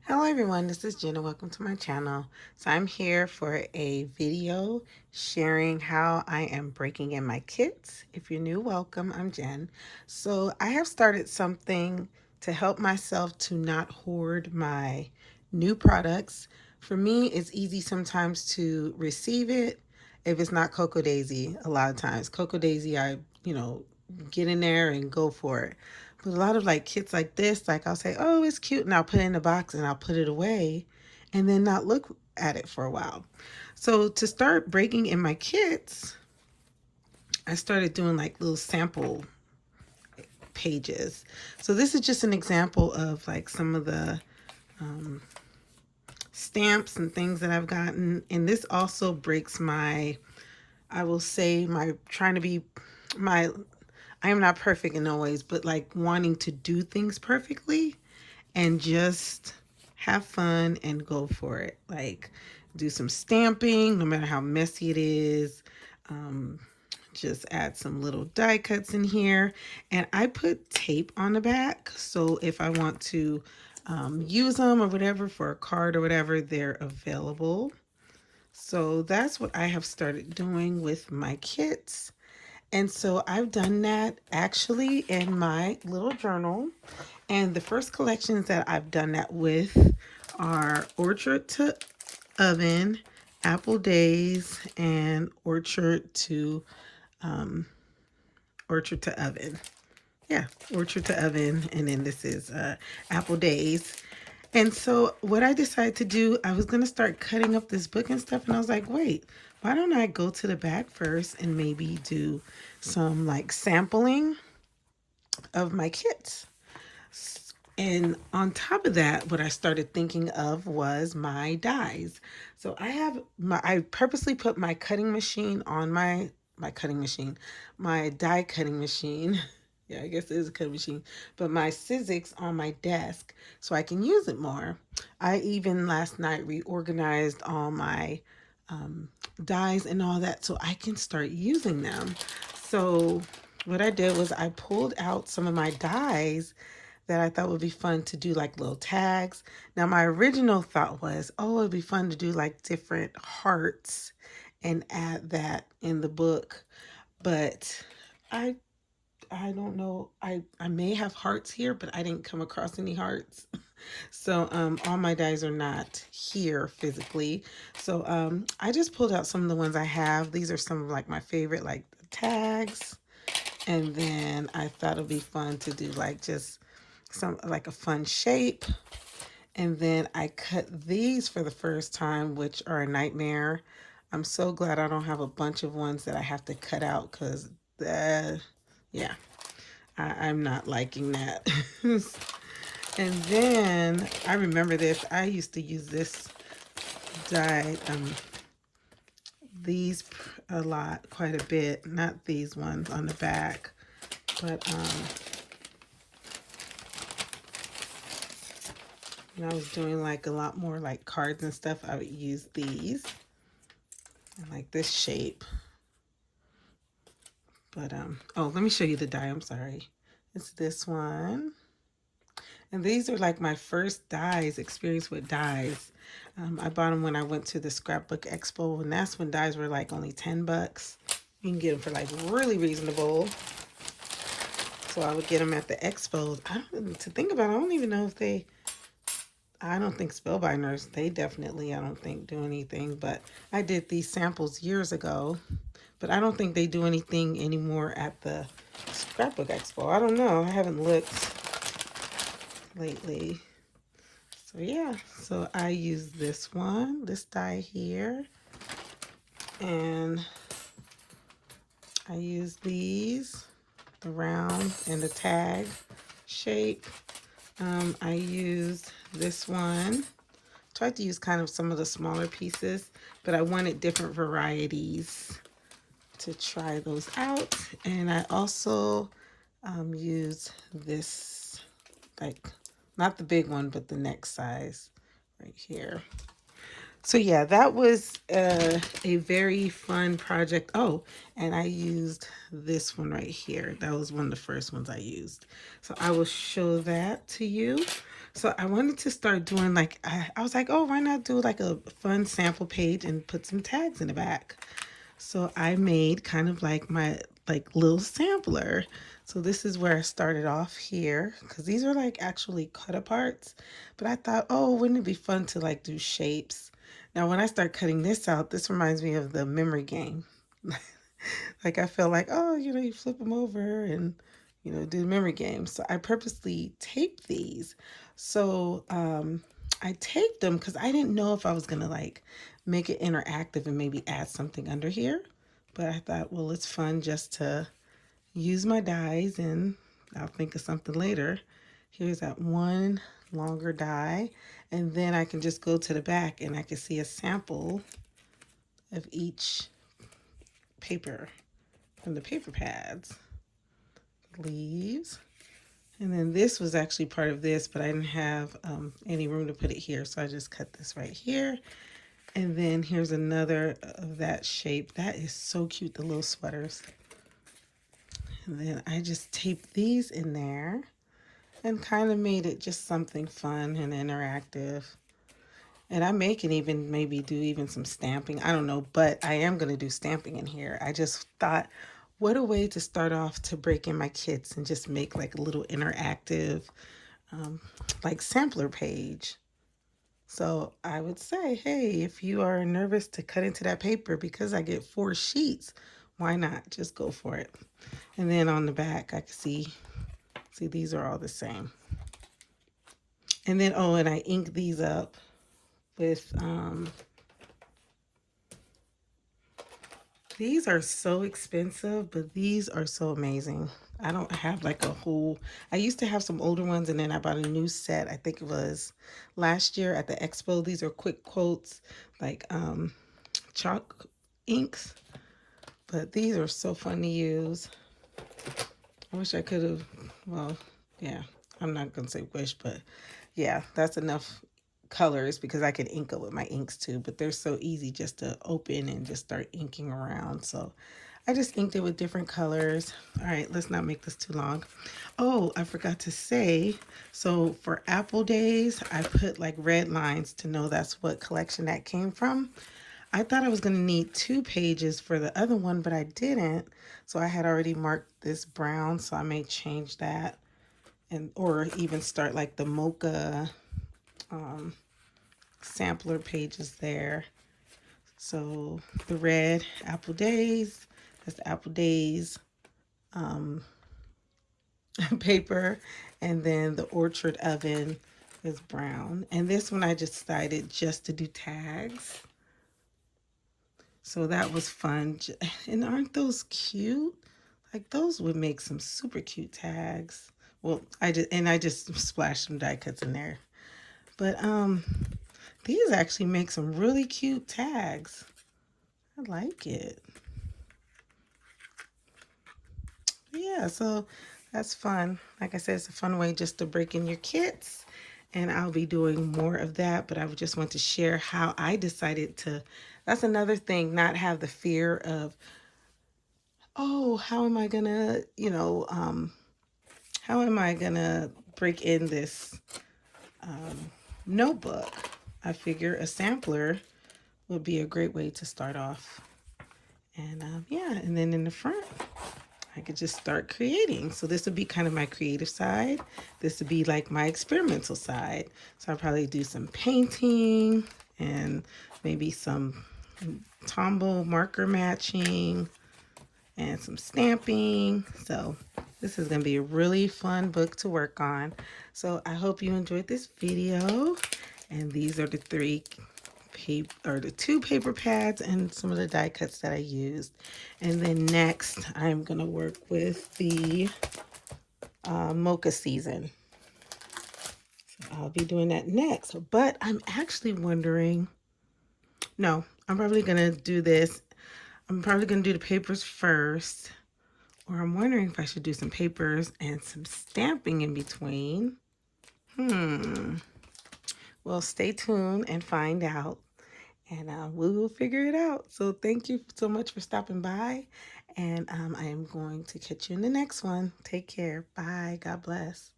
Hello everyone, this is Jenna. Welcome to my channel. So I'm here for a video sharing how I am breaking in my kits. If you're new, welcome. I'm Jen. So I have started something to help myself to not hoard my new products. For me, it's easy sometimes to receive it if it's not Cocoa Daisy. A lot of times Cocoa Daisy, I get in there and go for it. But a lot of like kits like this, like I'll say, oh, it's cute, and I'll put it in a box and I'll put it away and then not look at it for a while. So to start breaking in my kits, I started doing like little sample pages. So this is just an example of like some of the um, stamps and things that I've gotten. And this also breaks my, I will say, my trying to be my, I am not perfect in no ways, but like wanting to do things perfectly and just have fun and go for it. Like do some stamping, no matter how messy it is. Um, just add some little die cuts in here. And I put tape on the back. So if I want to use them or whatever for a card or whatever, they're available. So that's what I have started doing with my kits. And so I've done that actually in my little journal. And the first collections that I've done that with are Orchard to Oven, Apple Days, and um, Orchard to Oven. Yeah, Orchard to Oven, and then this is Apple Days. And so what I decided to do, I was gonna start cutting up this book and stuff, and I was like, wait, why don't I go to the back first and maybe do some like sampling of my kits? And on top of that, what I started thinking of was my dies. So I purposely put my cutting machine on my cutting machine, my die cutting machine. Yeah, I guess it is a cutting machine, but my Sizzix on my desk so I can use it more. I even last night reorganized all my dies and all that so I can start using them. So what I did was I pulled out some of my dies that I thought would be fun to do like little tags. Now my original thought was, oh, it'd be fun to do like different hearts and add that in the book. But I I don't know. I may have hearts here, but I didn't come across any hearts. So all my dies are not here physically. So I just pulled out some of the ones I have. These are some of like my favorite like tags. And then I thought it'd be fun to do like just some like a fun shape. And then I cut these for the first time, which are a nightmare. I'm so glad I don't have a bunch of ones that I have to cut out because, yeah, I'm not liking that. And then I remember this. I used to use this die, these a lot, quite a bit. Not these ones on the back, but when I was doing like a lot more like cards and stuff, I would use these and like this shape. But oh, let me show you the die. I'm sorry. It's this one. And these are like my first dies, experience with dies. I bought them when I went to the Scrapbook Expo, and that's when dies were like only 10 bucks. You can get them for like really reasonable. So I would get them at the expos. To think about it, I don't even know if I don't think Spellbinders, they definitely, I don't think do anything. But I did these samples years ago, but I don't think they do anything anymore at the Scrapbook Expo. I don't know. I haven't looked lately. So yeah, so I use this one, this die here, and I use these, the round and the tag shape. I used this one. Tried to use kind of some of the smaller pieces, but I wanted different varieties to try those out. And I also use this, like, not the big one, but the next size right here. So yeah, that was a very fun project. Oh, and I used this one right here. That was one of the first ones I used. So I will show that to you. So I wanted to start doing like, I was like, oh, why not do like a fun sample page and put some tags in the back? So I made kind of like my like little sampler. So this is where I started off here because these are like actually cut aparts. But I thought, oh, wouldn't it be fun to like do shapes? Now, when I start cutting this out, this reminds me of the memory game. Like I feel like, oh, you flip them over and, do the memory game. So I purposely taped these. So I taped them because I didn't know if I was going to like make it interactive and maybe add something under here. But I thought, well, it's fun just to use my dies and I'll think of something later. Here's that one longer die. And then I can just go to the back and I can see a sample of each paper from the paper pads. Leaves. And then this was actually part of this, but I didn't have any room to put it here. So I just cut this right here. And then here's another of that shape. That is so cute, the little sweaters. And then I just taped these in there and kind of made it just something fun and interactive. And I may can even maybe do even some stamping. I don't know, but I am going to do stamping in here. I just thought, what a way to start off to break in my kits and just make like a little interactive, like sampler page. So I would say, hey, if you are nervous to cut into that paper because I get 4 sheets, why not? Just go for it. And then on the back, I can see these are all the same. And then, oh, and I ink these up with, these are so expensive, but these are so amazing. I don't have like a whole, I used to have some older ones and then I bought a new set. I think it was last year at the expo. These are quick quotes, like chalk inks, but these are so fun to use. I wish I could have, well, yeah, I'm not going to say wish, but yeah, that's enough colors because I can ink it with my inks too, but they're so easy just to open and just start inking around. So I just inked it with different colors. All right, let's not make this too long. Oh, I forgot to say, so for Apple Days, I put like red lines to know that's what collection that came from. I thought I was going to need 2 pages for the other one, but I didn't. So I had already marked this brown, so I may change that and or even start like the mocha sampler pages there. So the red Apple Days, that's the Apple Days paper, and then the Orchard Oven is brown. And this one I just decided just to do tags. So that was fun. And aren't those cute? Like those would make some super cute tags. Well, I just splashed some die cuts in there. But these actually make some really cute tags. I like it. Yeah, so that's fun. Like I said, it's a fun way just to break in your kits. And I'll be doing more of that, but I would just want to share how I decided to, that's another thing, not have the fear of, oh, how am I gonna, how am I gonna break in this notebook? I figure a sampler would be a great way to start off. And yeah, and then in the front, I could just start creating. So this would be kind of my creative side. This would be like my experimental side. So I'll probably do some painting and maybe some Tombow marker matching and some stamping. So this is going to be a really fun book to work on. So I hope you enjoyed this video. And these are the 2 paper pads and some of the die cuts that I used. And then next I'm going to work with the mocha season. So I'll be doing that next. But I'm actually wondering, no, I'm probably going to do this. I'm probably going to do the papers first. Or I'm wondering if I should do some papers and some stamping in between. Well, stay tuned and find out. And we will figure it out. So thank you so much for stopping by. And I am going to catch you in the next one. Take care. Bye. God bless.